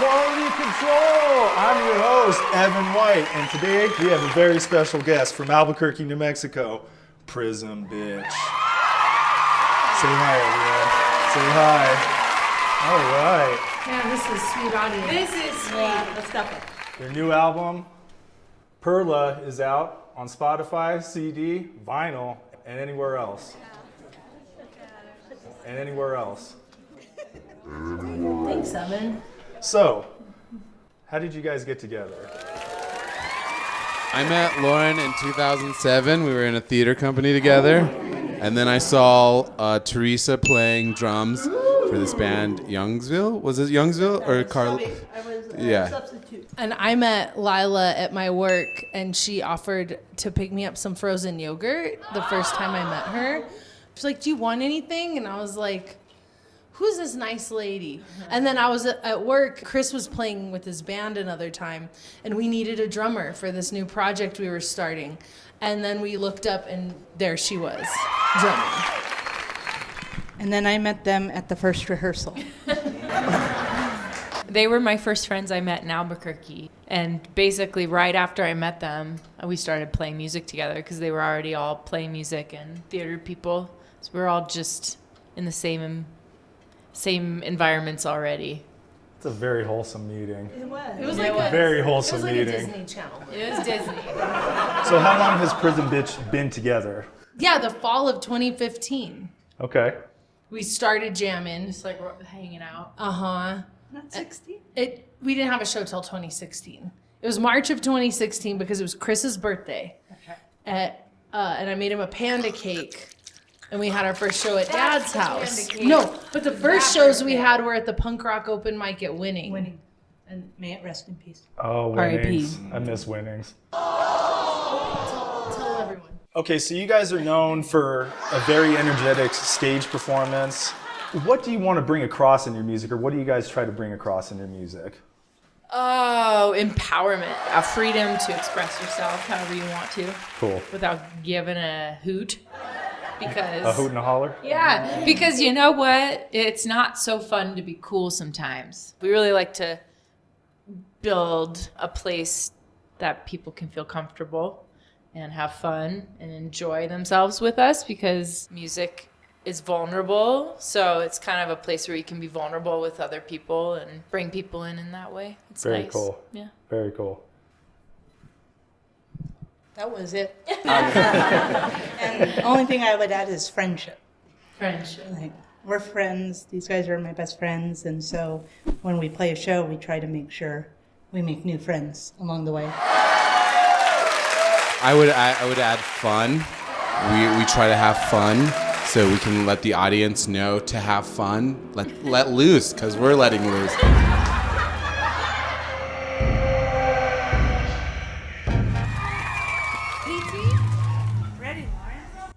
Quality Control. I'm your host, Evan White, and today we have a very special guest from Albuquerque, New Mexico, Prism Bitch. Say hi, everyone. Say hi. All right. Man, this is sweet audience. This is sweet. Yeah, let's stop it. Their new album, Perla, is out on Spotify, CD, vinyl, and anywhere else. And anywhere else. Thanks, Evan. So, how did you guys get together? I met Lauren in 2007. We were in a theater company together. And then I saw Teresa playing drums for this band, Youngsville. Was it Youngsville or Carl? I was Yeah. substitute. And I met Lila at my work, and she offered to pick me up some frozen yogurt the first time I met her. She's like, "Do you want anything?" And I was like, "Who's this nice lady?" And then I was at work. Chris was playing with his band another time, and we needed a drummer for this new project we were starting. And then we looked up, and there she was, drumming. And then I met them at the first rehearsal. They were my first friends I met in Albuquerque. And basically right after I met them, we started playing music together because they were already all playing music and theater people. So we were all just in the same environments already. It's a very wholesome meeting. It was. It was like a Very wholesome a meeting. Disney Channel. It was Disney. So how long has Prism Bitch been together? Yeah, the fall of 2015. Okay. We started jamming. Just like hanging out. Not 16? We didn't have a show till 2016. It was March of 2016 because it was Chris's birthday. And I made him a panda cake. And we had our first show at Dad's the panda house. cake. No, but the first shows we had were at the punk rock open mic at Winning. Winning. And may it rest in peace. Oh, R.I.P. Winnings. I miss Winnings. Tell everyone. Okay, so you guys are known for a very energetic stage performance. What do you want to bring across in your music, or what do you guys try to bring across in your music? Oh, empowerment. A freedom to express yourself however you want to Cool. without giving a hoot. Because A hoot and a holler? Yeah, because you know what? It's not so fun to be cool sometimes. We really like to build a place that people can feel comfortable and have fun and enjoy themselves with us because music is vulnerable. So it's kind of a place where you can be vulnerable with other people and bring people in that way. It's Very nice. cool. Yeah. Very cool. That was it. And the only thing I would add is friendship. Friendship. Like, we're friends. These guys are my best friends. And so when we play a show, we try to make sure we make new friends along the way. I would add fun. We try to have fun so we can let the audience know to have fun. Let loose, because we're letting loose. Ready, Lauren?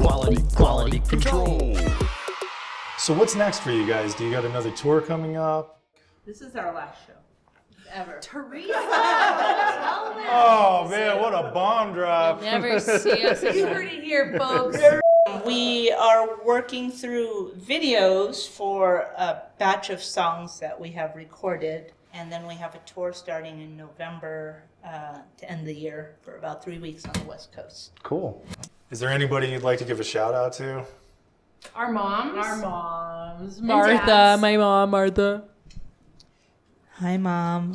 Quality control. So what's next for you guys? Do you got another tour coming up? This is our last show. Ever. Teresa. Oh man, what a bomb drop. Never see us You again. heard it here, folks. We are working through videos for a batch of songs that we have recorded, and then we have a tour starting in November to end the year for about 3 weeks on the West Coast. Cool. Is there anybody you'd like to give a shout out to? Our moms. Our moms. Martha, dads. my mom, Martha. Hi, Mom.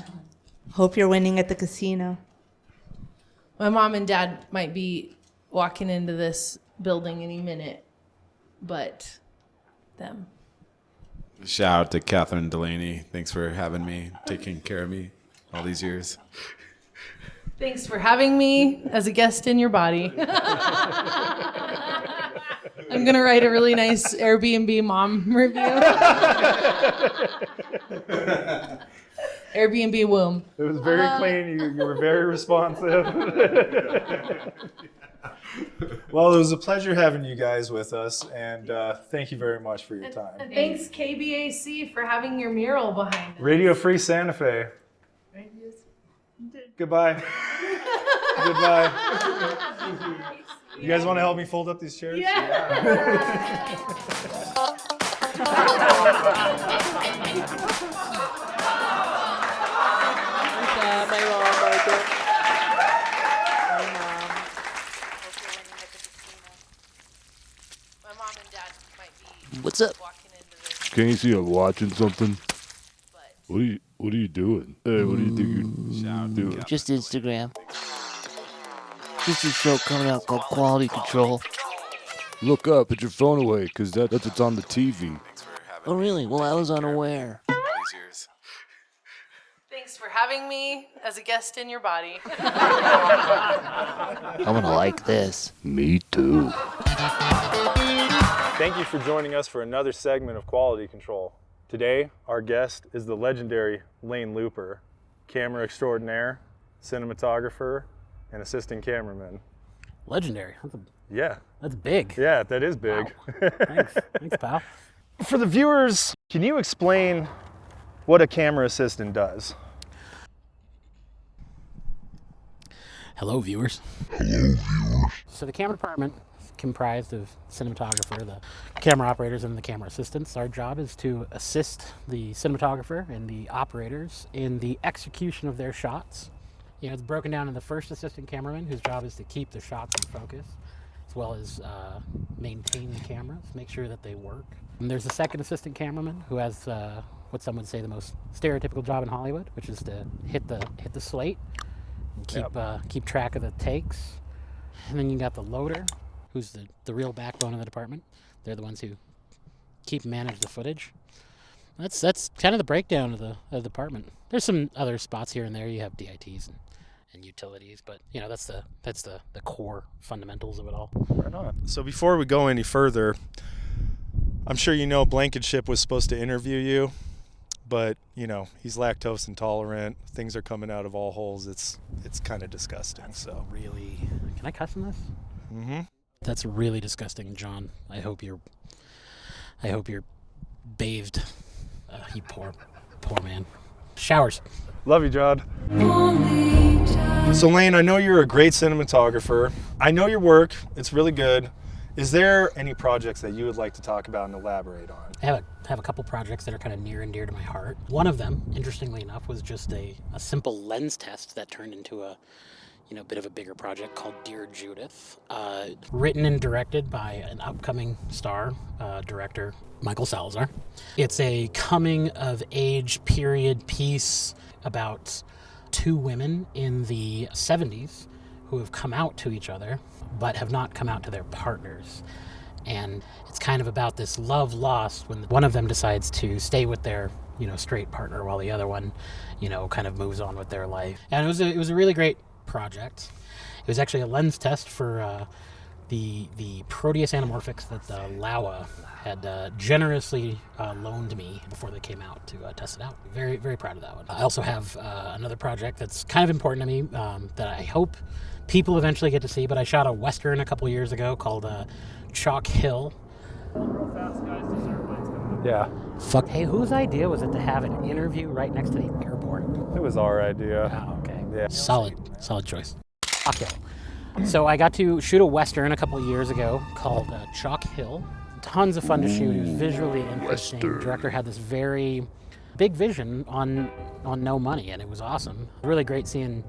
Hope you're winning at the casino. My mom and dad might be walking into this building any minute, but them. Shout out to Catherine Delaney. Thanks for having me, taking care of me all these years. Thanks for having me as a guest in your body. I'm going to write a really nice Airbnb mom review. Airbnb womb. It was very clean. You were very responsive. Well, it was a pleasure having you guys with us, and thank you very much for your time. And thanks KBAC for having your mural behind us. Radio Free Santa Fe. Goodbye. Goodbye. You guys want to help me fold up these chairs? My mom and dad might be What's up? walking into this, Can't you see I'm watching something? but What are you doing? Hey, what do you think you're doing? Just Instagram. Just a show coming out called Quality Control. Look up, put your phone away, because that's what's on the TV. Oh, really? Well, I was unaware. thanks for having me as a guest in your body. I'm gonna like this. Me too. Thank you for joining us for another segment of Quality Control. Today, our guest is the legendary Lane Luper, camera extraordinaire, cinematographer, and assistant cameraman. Legendary. Yeah, That's big. yeah, that is big. Thanks. Thanks, pal. For the viewers, can you explain what a camera assistant does? Hello, viewers. So the camera department is comprised of cinematographer, the camera operators, and the camera assistants. Our job is to assist the cinematographer and the operators in the execution of their shots. You know, it's broken down in the first assistant cameraman, whose job is to keep the shots in focus, as well as maintain the cameras, make sure that they work. And there's a second assistant cameraman who has what some would say the most stereotypical job in Hollywood, which is to hit the slate and keep track of the takes. And then you got the loader, who's the real backbone of the department. They're the ones who keep and manage the footage. That's kind of the breakdown of the department. There's some other spots here and there. You have DITs and utilities, but you know that's the core fundamentals of it all. Right on. So before we go any further, I'm sure you know Blankenship was supposed to interview you, but you know he's lactose intolerant. Things are coming out of all holes. It's kind of disgusting. So Really, can I cuss in this? Mm-hmm. That's really disgusting, John. I hope you're bathed. You poor man. Showers. Love you, John. So Lane, I know you're a great cinematographer. I know your work. It's really good. Is there any projects that you would like to talk about and elaborate on? I have a couple projects that are kind of near and dear to my heart. One of them, interestingly enough, was just a simple lens test that turned into a bit of a bigger project called Dear Judith, written and directed by an upcoming star director, Michael Salazar. It's a coming-of-age period piece about two women in the 70s who have come out to each other, but have not come out to their partners. And it's kind of about this love lost when one of them decides to stay with their, straight partner while the other one, kind of moves on with their life. And it was a really great project. It was actually a lens test for the Proteus anamorphics that Laua had generously loaned me before they came out to test it out. Very, very proud of that one. I also have another project that's kind of important to me that I hope people eventually get to see, but I shot a Western a couple years ago called Chalk Hill. Real fast, guys, Yeah. Fuck. Hey, whose idea was it to have an interview right next to the airport? It was our idea. Oh, okay. Yeah. Solid choice. Chalk Hill. So I got to shoot a Western a couple years ago called Chalk Hill. Tons of fun to shoot. It was visually interesting. The director had this very big vision on no money, and it was awesome. Really great seeing,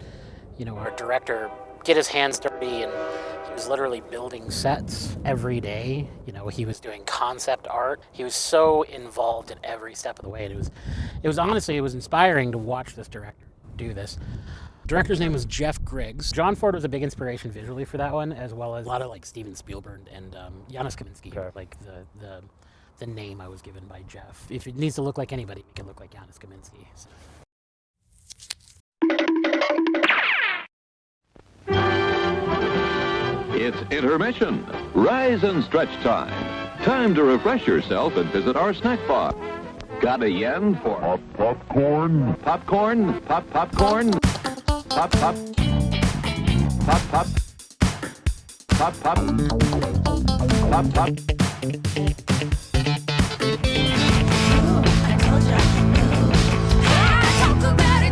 our director get his hands dirty, and he was literally building sets every day. He was doing concept art. He was so involved in every step of the way. And it was honestly, it was inspiring to watch this director do this. Director's name was Jeff Griggs. John Ford was a big inspiration visually for that one, as well as a lot of like Steven Spielberg and Janusz Kaminski, like the name I was given by Jeff. If it needs to look like anybody, it can look like Janusz Kaminski. So. It's intermission. Rise and stretch time. Time to refresh yourself and visit our snack bar. Got a yen for popcorn? Popcorn? Popcorn? Pop, pop. Pop, pop. Pop, pop. Pop, pop.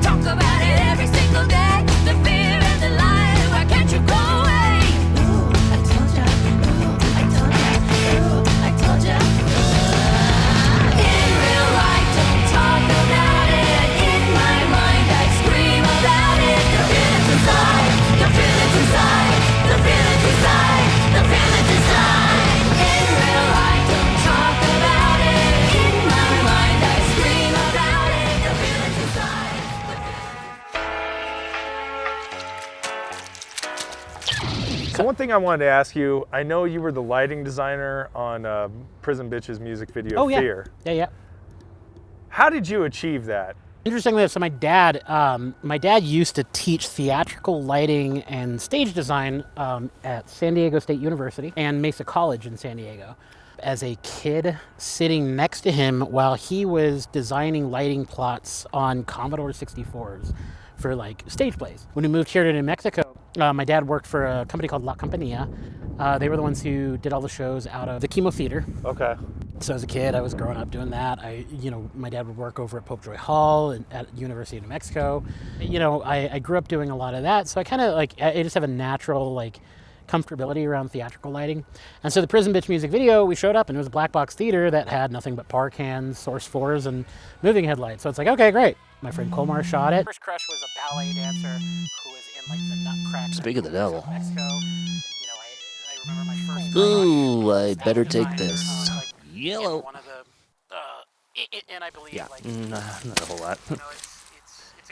Talk about it every single day. The fear and the lie, why can't you go away? I told ya. In real life, don't talk about it. In my mind, I scream about it. The feelings inside, the feelings inside, the feelings inside, the feelings inside. In real life, don't talk about it. In my mind, I scream about it. The feelings inside. So one thing I wanted to ask you, I know you were the lighting designer on Prison Bitch's music video, Fear. Yeah. How did you achieve that? Interestingly, so my dad used to teach theatrical lighting and stage design at San Diego State University and Mesa College in San Diego. As a kid, sitting next to him while he was designing lighting plots on Commodore 64s for like stage plays. When we moved here to New Mexico, my dad worked for a company called La Compañía. They were the ones who did all the shows out of the Chemo Theater. Okay. So as a kid, I was growing up doing that. My dad would work over at Pope Joy Hall at University of New Mexico. I grew up doing a lot of that. So I kind of I just have a natural comfortability around theatrical lighting. And so the Prison Bitch music video, we showed up and it was a black box theater that had nothing but par cans, source 4s, and moving headlights. So it's like, okay, great. My friend Colmar shot it. First crush was a ballet dancer who was in the Nutcracker. Speak of the devil. Mexico. I remember my first. Ooh, I better take this. Yellow. One of the, and I believe not a whole lot.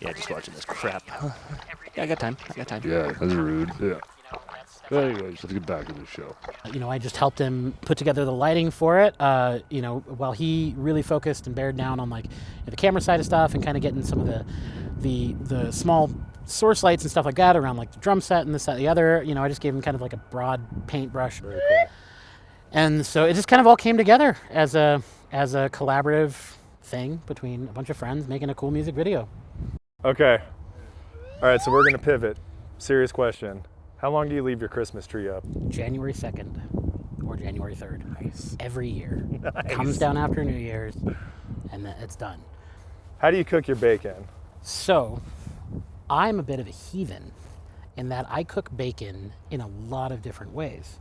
Yeah, just watching this crap. Yeah, I got time. Yeah, that's rude. Yeah. Anyways, let's get back to the show. I just helped him put together the lighting for it, while he really focused and bared down on the camera side of stuff and kind of getting some of the small source lights and stuff like that around the drum set and this, that, and the other. I just gave him kind of a broad paintbrush. Very cool. And so it just kind of all came together as a collaborative thing between a bunch of friends making a cool music video. Okay. All right, so we're going to pivot. Serious question. How long do you leave your Christmas tree up? January 2nd or January 3rd. Nice. Every year. Nice. Comes down after New Year's, and it's done. How do you cook your bacon? So, I'm a bit of a heathen in that I cook bacon in a lot of different ways.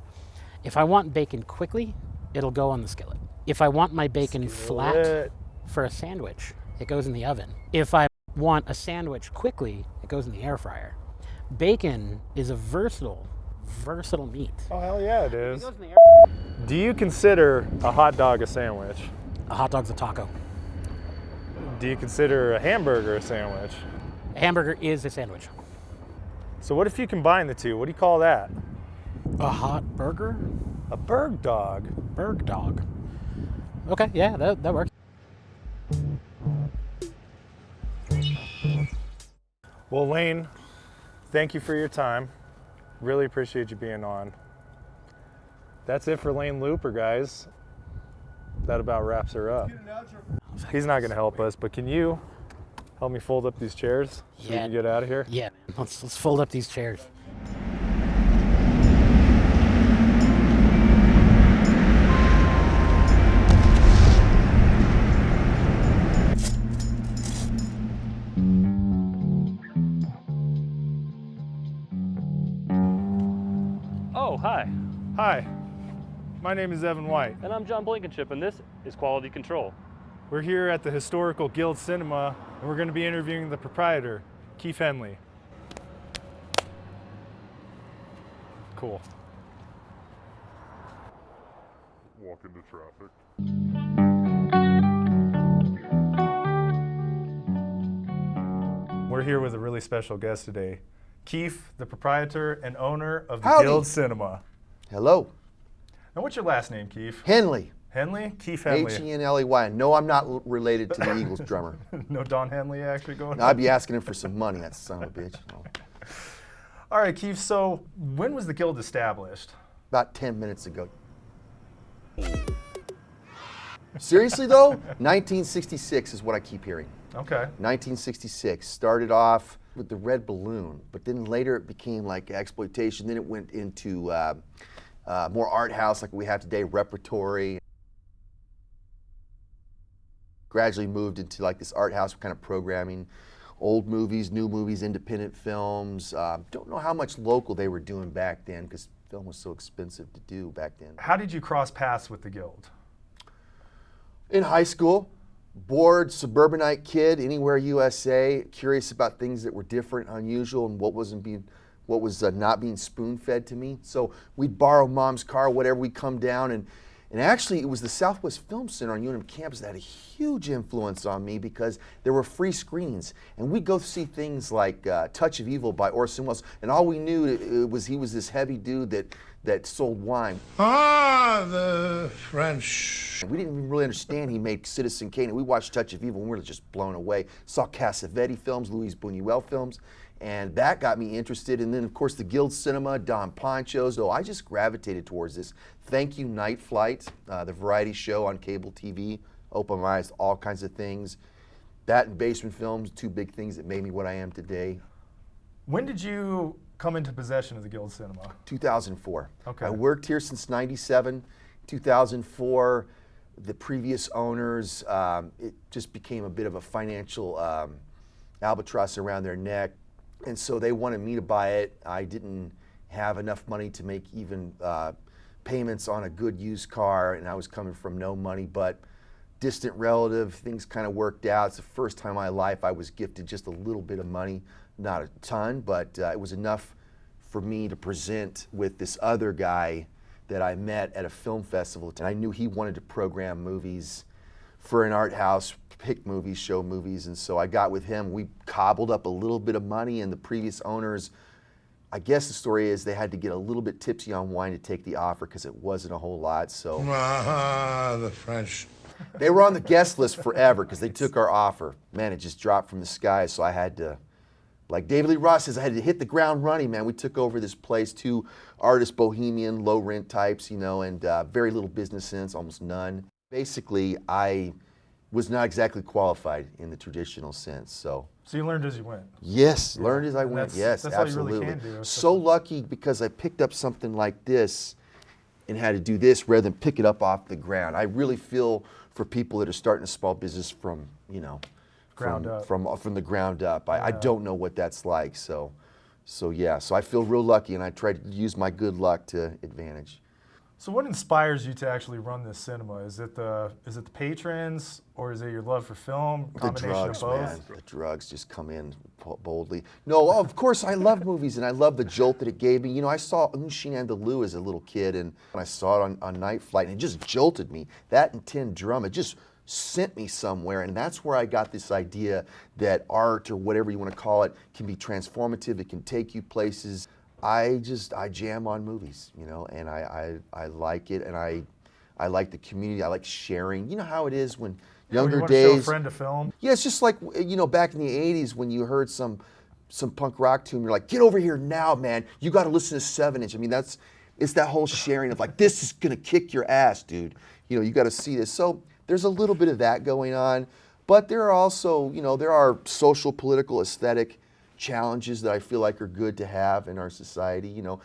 If I want bacon quickly, it'll go on the skillet. If I want my bacon flat for a sandwich, it goes in the oven. If I want a sandwich quickly, it goes in the air fryer. Bacon is a versatile meat. Oh, hell yeah, it is. It goes in the air. Do you consider a hot dog a sandwich? A hot dog's a taco. Do you consider a hamburger a sandwich? A hamburger is a sandwich. So what if you combine the two? What do you call that? A hot burger? A berg dog. Berg dog. Okay, yeah, that works. Well, Lane, thank you for your time. Really appreciate you being on. That's it for Lane Luper, guys. That about wraps her up. He's not going to help us, but can you help me fold up these chairs so we can get out of here? Yeah, let's fold up these chairs. Oh, hi. Hi, my name is Evan White. And I'm John Blankenship, and this is Quality Control. We're here at the Historical Guild Cinema, and we're going to be interviewing the proprietor, Keif Henley. Cool. Walk into traffic. We're here with a really special guest today, Keif, the proprietor and owner of the Howdy. Guild Cinema. Hello. Now, what's your last name, Keif? Henley. Henley? Keif Henley. Henley. No, I'm not related to the Eagles drummer. No Don Henley actually going No, on? I'd be asking him for some money, that son of a bitch. No. All right, Keif, so when was the Guild established? About 10 minutes ago. Seriously though, 1966 is what I keep hearing. Okay. 1966. Started off with the Red Balloon, but then later it became like exploitation. Then it went into more art house like we have today, repertory. Gradually moved into like this art house kind of programming, old movies, new movies, independent films. Don't know how much local they were doing back then because film was so expensive to do back then. How did you cross paths with the Guild? In high school, bored suburbanite kid, anywhere USA, curious about things that were different, unusual, and what was not being spoon-fed to me. So we'd borrow mom's car, whatever, we'd come down, and actually it was the Southwest Film Center on UNM campus that had a huge influence on me because there were free screenings, and we'd go see things like Touch of Evil by Orson Welles, and all we knew was he was this heavy dude that sold wine. Ah, the French. We didn't even really understand he made Citizen Kane, and we watched Touch of Evil, and we were just blown away. Saw Cassavetes films, Luis Buñuel films, and that got me interested. And then, of course, the Guild Cinema, Don Poncho's. So I just gravitated towards this. Thank You Night Flight, the variety show on cable TV, opened my eyes to all kinds of things. That and basement films, two big things that made me what I am today. When did you come into possession of the Guild Cinema? 2004. Okay. I worked here since '97. 2004, the previous owners, it just became a bit of a financial albatross around their neck. And so they wanted me to buy it. I didn't have enough money to make even payments on a good used car, and I was coming from no money, but distant relative, things kind of worked out. It's the first time in my life I was gifted just a little bit of money, not a ton, but it was enough for me to present with this other guy that I met at a film festival. And I knew he wanted to program movies for an art house, pick movies, show movies, and so I got with him. We cobbled up a little bit of money, and the previous owners, I guess the story is they had to get a little bit tipsy on wine to take the offer because it wasn't a whole lot, so. Ah, the French. They were on the guest list forever because they took our offer. Man, it just dropped from the sky, so I had to, like David Lee Roth says, I had to hit the ground running, man. We took over this place, two artist, bohemian, low rent types, you know, and very little business sense, almost none. Basically, I was not exactly qualified in the traditional sense, so. So you learned as you went? Yes, learned as I went, yes, that's absolutely. All you really can do. So lucky because I picked up something like this and had to do this rather than pick it up off the ground. I really feel for people that are starting a small business from, you know, from the ground up. I don't know what that's like, so yeah, so I feel real lucky, and I try to use my good luck to advantage. So what inspires you to actually run this cinema? Is it the patrons, or is it your love for film? Combination The drugs, of both? man. The drugs just come in boldly. No, of course I love movies, and I love the jolt that it gave me. You know, I saw Un Chien Andalou as a little kid, and I saw it on Night Flight, and it just jolted me. That and Tin Drum, it just sent me somewhere, and that's where I got this idea that art, or whatever you want to call it, can be transformative. It can take you places. I jam on movies, you know, and I like it, and I like the community. I like sharing. You know how it is when younger you days. Show a friend a film. Yeah, it's just like, you know, back in the '80s when you heard some punk rock tune, you're like, get over here now, man. You got to listen to 7-inch. I mean, it's that whole sharing of like, this is gonna kick your ass, dude. You know, you got to see this. So there's a little bit of that going on, but there are also, you know, there are social, political, aesthetic challenges that I feel like are good to have in our society. You know,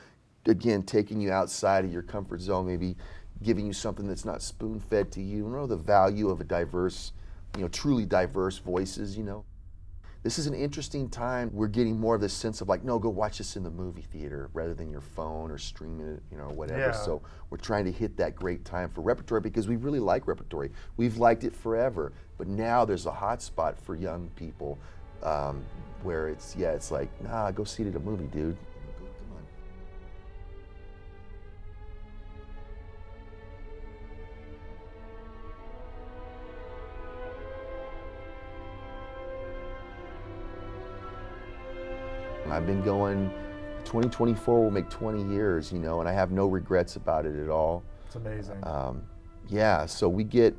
again, taking you outside of your comfort zone, maybe giving you something that's not spoon-fed to you. You know, the value of a diverse, you know, truly diverse voices, you know. This is an interesting time. We're getting more of this sense of like, no, go watch this in the movie theater rather than your phone or streaming it, you know, whatever. Yeah. So we're trying to hit that great time for repertory because we really like repertory. We've liked it forever, but now there's a hot spot for young people where it's, yeah, it's like, nah, go see it at a movie, dude. Come on. I've been going, 2024 will make 20 years, you know, and I have no regrets about it at all. It's amazing. Yeah, so we get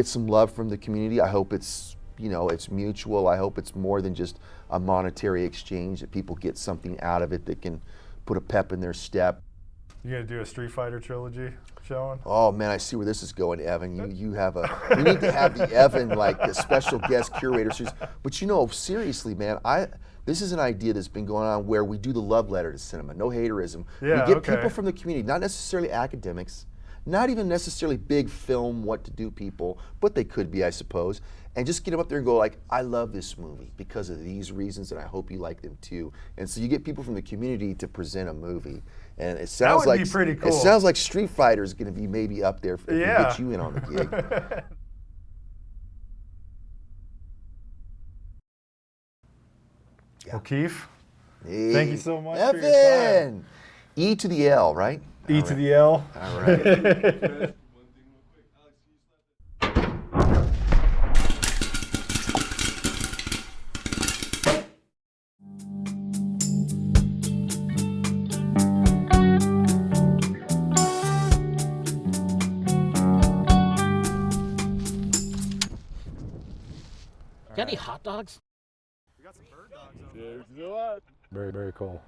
some love from the community. I hope it's, you know, it's mutual. I hope it's more than just a monetary exchange, that people get something out of it that can put a pep in their step. You gonna do a Street Fighter trilogy showing? Oh man, I see where this is going, Evan. You have we need to have the Evan like a special guest curator series. But you know, seriously, man, this is an idea that's been going on where we do the love letter to cinema, no haterism. Yeah, we get okay. people from the community, not necessarily academics, not even necessarily big film what to do people, but they could be, I suppose, and just get them up there and go like, I love this movie because of these reasons, and I hope you like them too. And so you get people from the community to present a movie, and it sounds would like be pretty cool. It sounds like Street Fighter is going to be maybe up there if we get you in on the gig. Well, Keif, Hey, thank you so much for your time. Evan! E to the L, right? E to the L. All right. Got any hot dogs? Very, very cool.